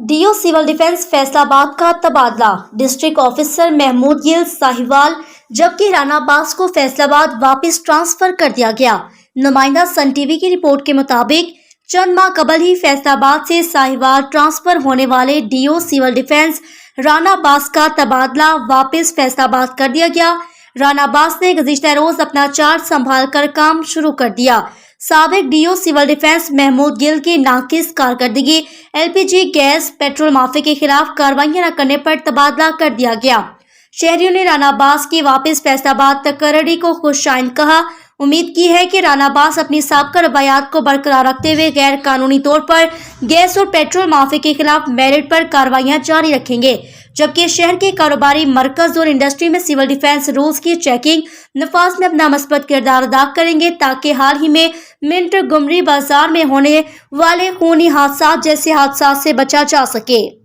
Do civil defence Faisalabad का तबादला। District officer Mahmood Gill Sahiwal जबकि राना अब्बास को फैसलाबाद वापस ट्रांसफर कर दिया गया। नुमाइंदा सन टीवी की रिपोर्ट के मुताबिक चंद माह कबल ही फैसलाबाद से साहिवाल ट्रांसफर होने वाले DO civil defence Rana Abbas का तबादला वापस फैसलाबाद कर दिया गया। राना अब्बास ने गुज़िश्ता रोज अपना चार्ज संभाल कर काम शुरू कर दिया। साबिक DO civil defence Mahmood Gill की नाकिस कारकर्दगी, एलपीजी गैस पेट्रोल माफी के खिलाफ कार्रवाइयां न करने पर तबादला कर दिया गया। शहरियों ने राना अब्बास की वापस फैसलाबाद तकर्री को खुशाइन कहा। उम्मीद की है कि राना अब्बास अपनी साबका रवायात को बरकरार रखते हुए गैर कानूनी तौर पर गैस और पेट्रोल माफी के खिलाफ मेरिट पर कार्रवाइयां जारी रखेंगे, जबकि शहर के कारोबारी मरकज और इंडस्ट्री में सिविल डिफेंस रूल्स की चेकिंग नफाज में अपना मस्बत किरदार अदा करेंगे, ताकि हाल ही में मिंट गुमरी बाजार में होने वाले खूनी हादसा जैसे हादसा से बचा जा सके।